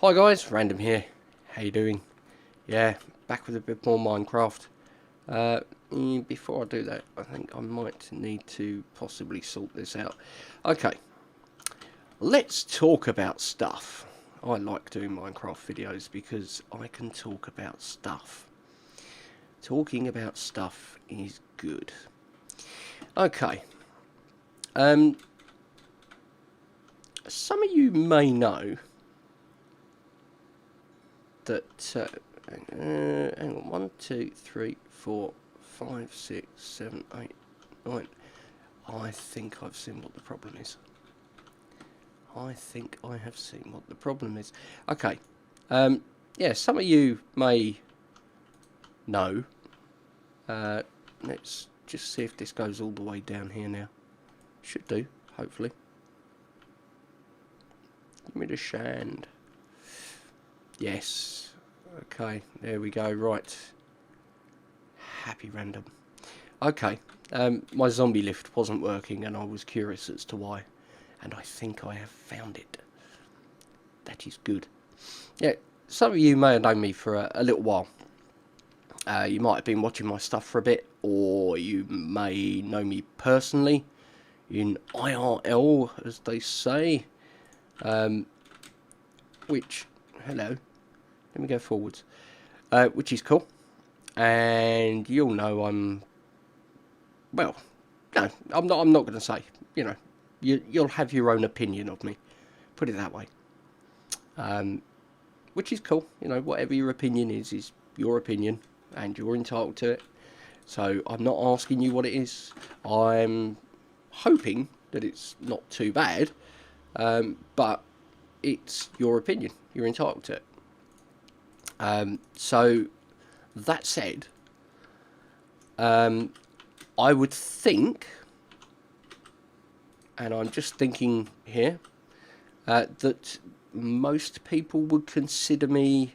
Hi guys, Random here. How you doing? Yeah, back with a bit more Minecraft. Before I do that, I think I might need to possibly sort this out. Okay, let's talk about stuff. I like doing Minecraft videos because I can talk about stuff. Talking about stuff is good. Okay. Some of you may know that hang on, 1, 2, 3, 4, 5, 6, 7, 8, 9. I think I've seen what the problem is. I think I have seen what the problem is. Okay. Yeah, some of you may know. Let's just see if this goes all the way down here now. Should do, hopefully. Give me the shand. Yes. Okay, there we go. Right. Happy random. Okay. My zombie lift wasn't working and I was curious as to why. And I think I have found it. That is good. Yeah, some of you may have known me for a little while. You might have been watching my stuff for a bit, or you may know me personally in IRL, as they say. Which, hello, let me go forwards. Which is cool. And you'll know well, no, I'm not going to say. You know, you'll have your own opinion of me. Put it that way. Which is cool. You know, whatever your opinion is your opinion, and you're entitled to it. So I'm not asking you what it is. I'm hoping that it's not too bad, but it's your opinion. You're entitled to it. So that said, I would think, and I'm just thinking here, that most people would consider me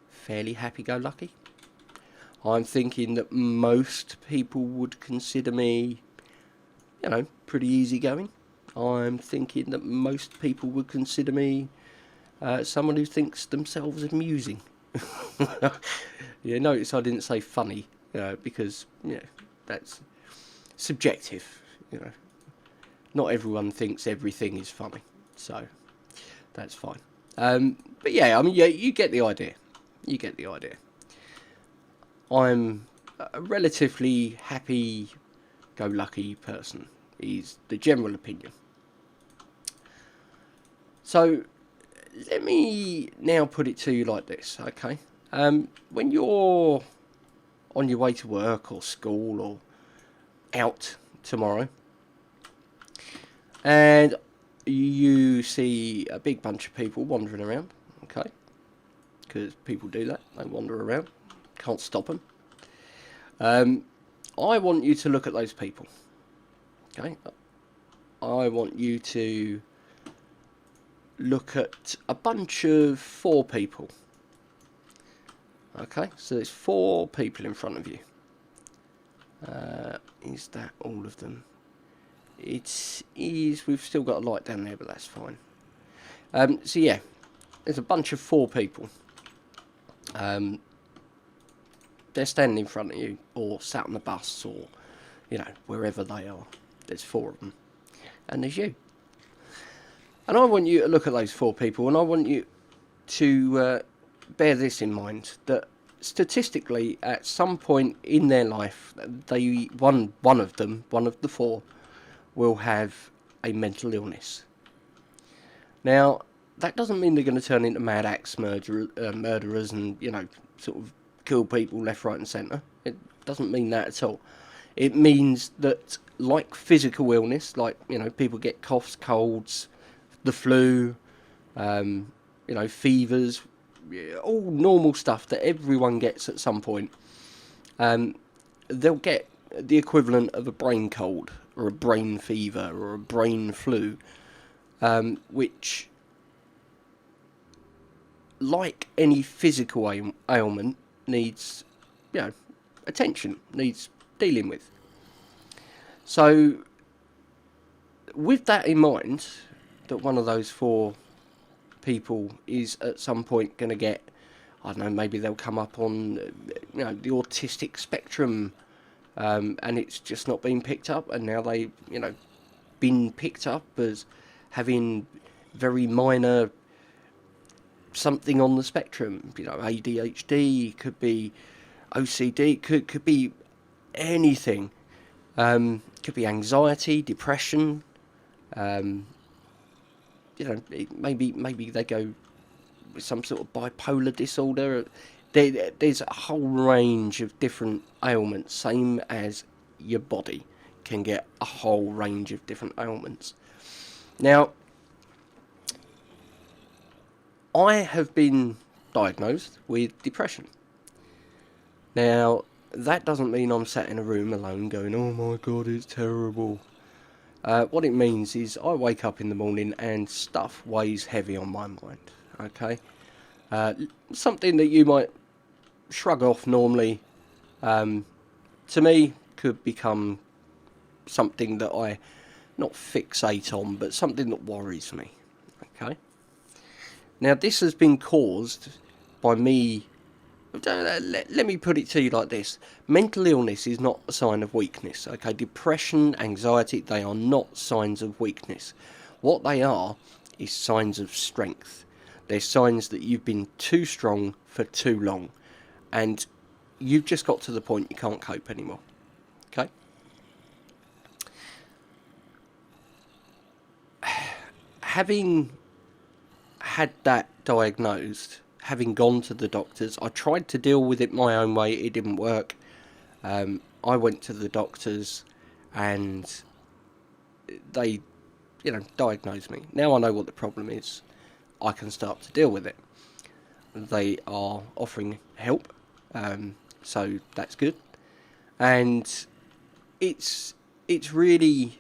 fairly happy-go-lucky. I'm thinking that most people would consider me, you know, pretty easygoing. I'm thinking that most people would consider me someone who thinks themselves amusing. You notice I didn't say funny, because, that's subjective, Not everyone thinks everything is funny, so that's fine. But yeah, I mean, yeah, you get the idea. You get the idea. I'm a relatively happy-go-lucky person, is the general opinion. So, let me now put it to you like this, okay? When you're on your way to work or school or out tomorrow, and you see a big bunch of people wandering around, okay? Because people do that, they wander around. Can't stop them. I want you to look at those people. Okay? I want you to look at a bunch of 4 people. Okay? So there's 4 people in front of you. Is that all of them? It is. We've still got a light down there, but that's fine. So yeah, there's a bunch of 4 people. They're standing in front of you, or sat on the bus, or, wherever they are. There's 4 of them. And there's you. And I want you to look at those 4 people, and I want you to bear this in mind, that statistically, at some point in their life, one of the 4, will have a mental illness. Now, that doesn't mean they're going to turn into mad axe murderers and, sort of kill people left, right and centre. It doesn't mean that at all. It means that, like physical illness, like, people get coughs, colds, the flu, fevers, all normal stuff that everyone gets at some point, they'll get the equivalent of a brain cold or a brain fever or a brain flu, which, like any physical ailment, needs, attention, needs dealing with. So, with that in mind, that one of those 4 people is at some point going to get, I don't know, maybe they'll come up on, the autistic spectrum, and it's just not been picked up, and now they, been picked up as having very minor something on the spectrum. ADHD, could be OCD, could be anything. Could be anxiety, depression. Maybe they go with some sort of bipolar disorder. There's a whole range of different ailments, same as your body can get a whole range of different ailments. Now, I have been diagnosed with depression. Now, that doesn't mean I'm sat in a room alone going, oh my god, it's terrible. What it means is I wake up in the morning and stuff weighs heavy on my mind, okay? Something that you might shrug off normally, to me, could become something that I not fixate on, but something that worries me, okay? Now, this has been caused by me. Let me put it to you like this. Mental illness is not a sign of weakness, okay? Depression, anxiety, they are not signs of weakness. What they are is signs of strength. They're signs that you've been too strong for too long, and you've just got to the point you can't cope anymore, okay? Having had that diagnosed, having gone to the doctors, I tried to deal with it my own way. It didn't work. I went to the doctors and they, diagnosed me. Now I know what the problem is. I can start to deal with it. They are offering help, so that's good. And it's really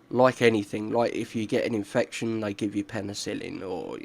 like anything. Like if you get an infection, they give you penicillin, or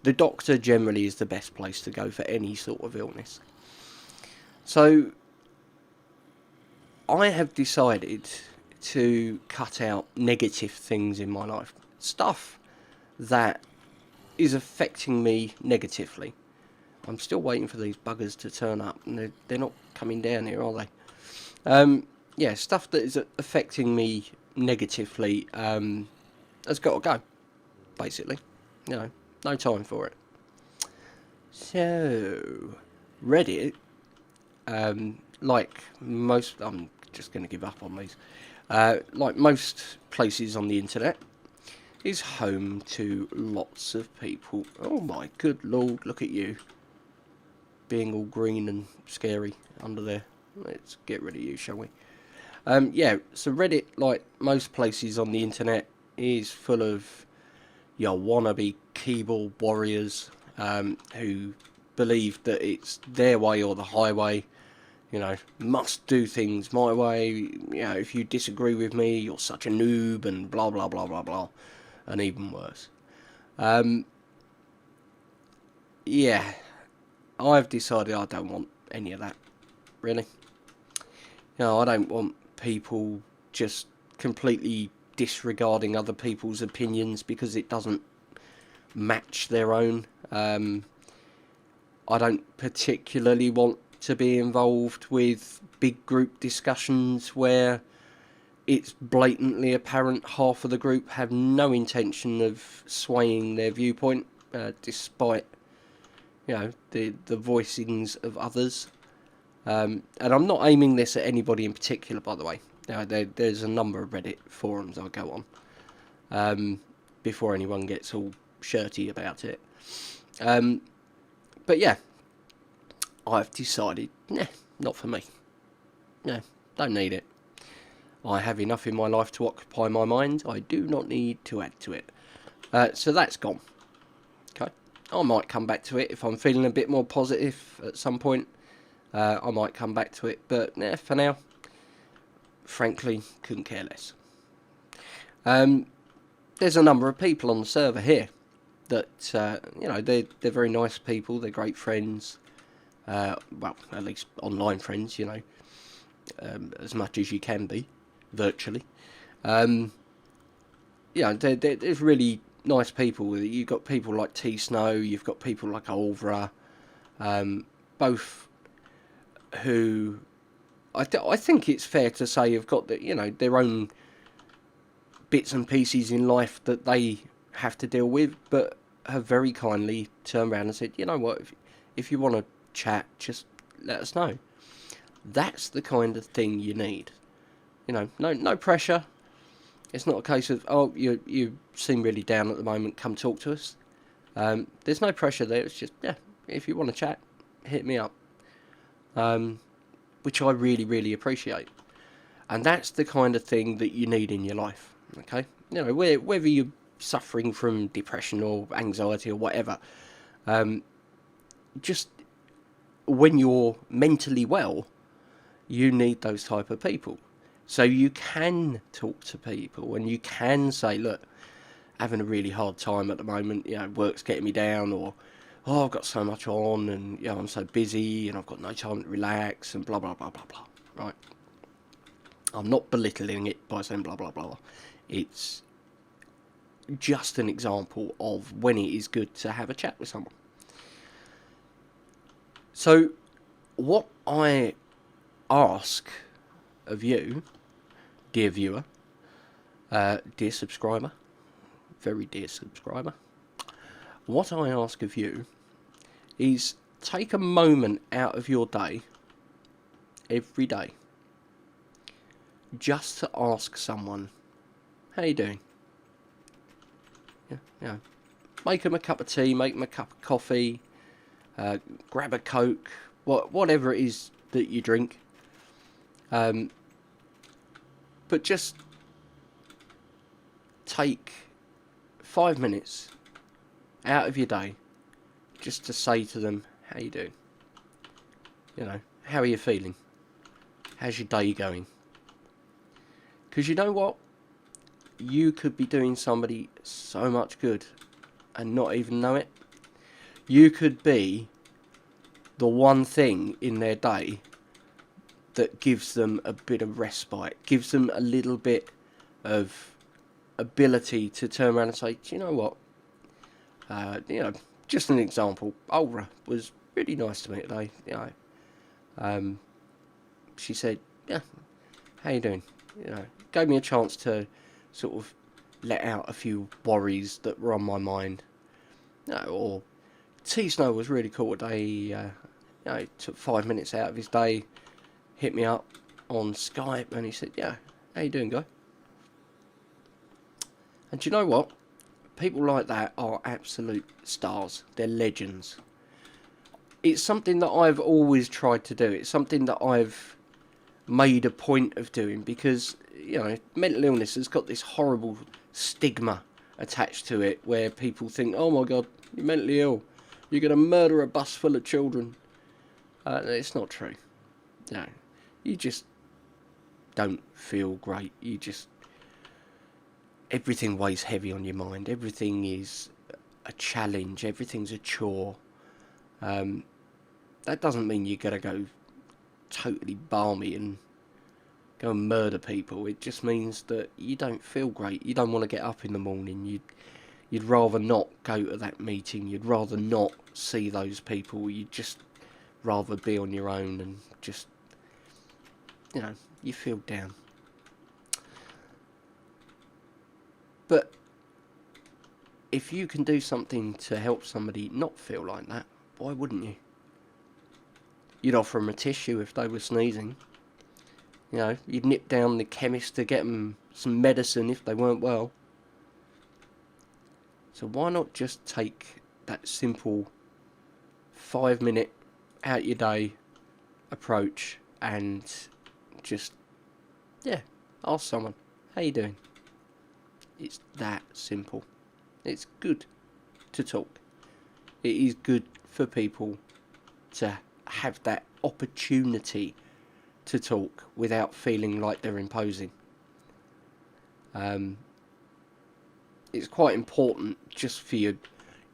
the doctor generally is the best place to go for any sort of illness. So I have decided to cut out negative things in my life, stuff that is affecting me negatively. I'm still waiting for these buggers to turn up, and they're not coming down here, are they? Stuff that is affecting me negatively has got to go, basically. No time for it. So, Reddit, like most, I'm just going to give up on these, like most places on the internet, is home to lots of people. Oh my good lord, look at you, being all green and scary under there. Let's get rid of you, shall we? So Reddit, like most places on the internet, is full of your wannabe keyboard warriors who believe that it's their way or the highway. Must do things my way. If you disagree with me, you're such a noob, and blah blah blah blah blah, and even worse. I've decided I don't want any of that, really. I don't want people just completely disregarding other people's opinions because it doesn't match their own. I don't particularly want to be involved with big group discussions where it's blatantly apparent half of the group have no intention of swaying their viewpoint, despite the voicings of others. And I'm not aiming this at anybody in particular, by the way. Now, there's a number of Reddit forums I'll go on before anyone gets all shirty about it. But yeah, I've decided, not for me. No, don't need it. I have enough in my life to occupy my mind. I do not need to add to it. So that's gone. Okay, I might come back to it if I'm feeling a bit more positive at some point. I might come back to it, but for now, frankly, couldn't care less. There's a number of people on the server here that, they're very nice people, they're great friends, well, at least online friends, as much as you can be, virtually. There's really nice people. You've got people like T Snow, you've got people like Olvera, both who I think it's fair to say have got their own bits and pieces in life that they have to deal with, but have very kindly turned around and said, you know what, if you want to chat, just let us know. That's the kind of thing you need. No pressure. It's not a case of, oh, you seem really down at the moment, come talk to us. There's no pressure there. It's just, yeah, if you want to chat, hit me up. Which I really, really appreciate. And that's the kind of thing that you need in your life. Okay? Whether you're suffering from depression or anxiety or whatever, just when you're mentally well, you need those type of people. So you can talk to people and you can say, look, having a really hard time at the moment, work's getting me down, or, oh, I've got so much on, and, I'm so busy, and I've got no time to relax, and blah, blah, blah, blah, blah, right? I'm not belittling it by saying blah, blah, blah. It's just an example of when it is good to have a chat with someone. So, what I ask of you, dear viewer, dear subscriber, very dear subscriber, what I ask of you is take a moment out of your day, every day, just to ask someone, how you doing? Make them a cup of tea, make them a cup of coffee, grab a Coke, whatever it is that you drink. But just take 5 minutes out of your day just to say to them, how you doing? How are you feeling? How's your day going? Because you know what? You could be doing somebody so much good and not even know it. You could be the one thing in their day that gives them a bit of respite, gives them a little bit of ability to turn around and say, do you know what? Just an example, Olra was really nice to me today. She said, yeah, how you doing? Gave me a chance to sort of let out a few worries that were on my mind. Or T Snow was really cool today. He took 5 minutes out of his day, hit me up on Skype, and he said, yeah, how you doing, guy? And do you know what? People like that are absolute stars. They're legends. It's something that I've always tried to do. It's something that I've made a point of doing because, mental illness has got this horrible stigma attached to it where people think, oh my God, you're mentally ill. You're going to murder a bus full of children. It's not true. No. You just don't feel great. Everything weighs heavy on your mind. Everything is a challenge. Everything's a chore. That doesn't mean you're going to go totally balmy and go and murder people. It just means that you don't feel great. You don't want to get up in the morning. You'd rather not go to that meeting. You'd rather not see those people. You'd just rather be on your own and just, you feel down. But if you can do something to help somebody not feel like that, why wouldn't you? You'd offer them a tissue if they were sneezing. You'd nip down the chemist to get them some medicine if they weren't well. So why not just take that simple 5 minute out your day approach and just, ask someone, how you doing? It's that simple. It's good to talk. It is good for people to have that opportunity to talk without feeling like they're imposing. It's quite important just for your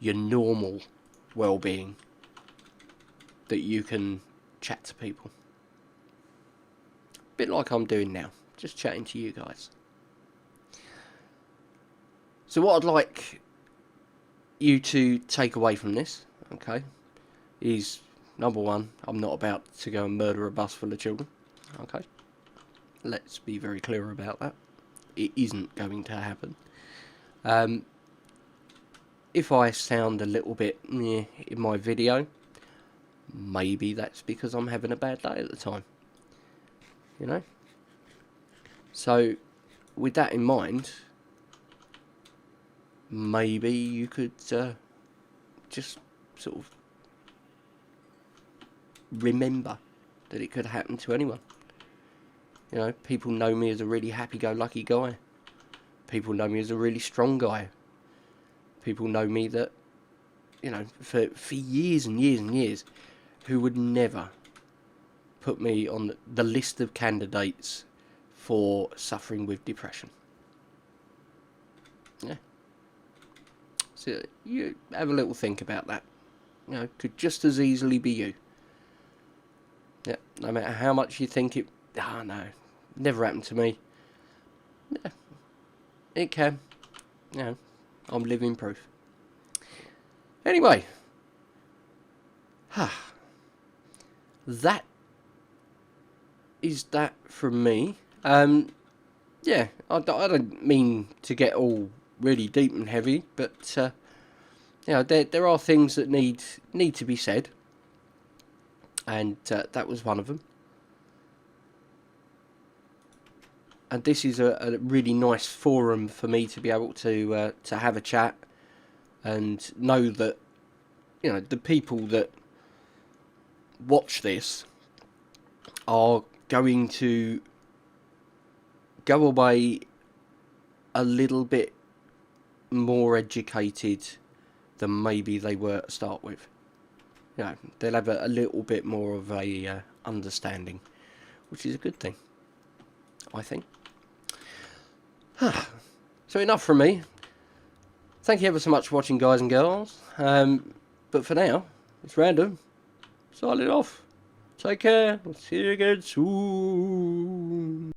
normal well-being that you can chat to people. A bit like I'm doing now, just chatting to you guys. So what I'd like you to take away from this, okay, is number one, I'm not about to go and murder a bus full of children, okay. Let's be very clear about that. It isn't going to happen. If I sound a little bit in my video, maybe that's because I'm having a bad day at the time. You know? So, with that in mind, maybe you could just sort of remember that it could happen to anyone. You know, people know me as a really happy-go-lucky guy. People know me as a really strong guy. People know me that, you know, for years and years and years, who would never put me on the list of candidates for suffering with depression. Yeah. So you have a little think about that. You know, could just as easily be you. Yeah, no matter how much you think it, no, never happened to me. Yeah, it can. You know, I'm living proof. Anyway, that is that from me. Yeah, I don't mean to get all really deep and heavy, but you know, there are things that need to be said, and that was one of them. And this is a really nice forum for me to be able to have a chat and know that, you know, the people that watch this are going to go away a little bit more educated than maybe they were to start with. You know, they'll have a little bit more of a understanding, which is a good thing, I think. So enough from me. Thank you ever so much for watching, guys and girls. But for now, it's Random. Signing off. Take care. I'll see you again soon.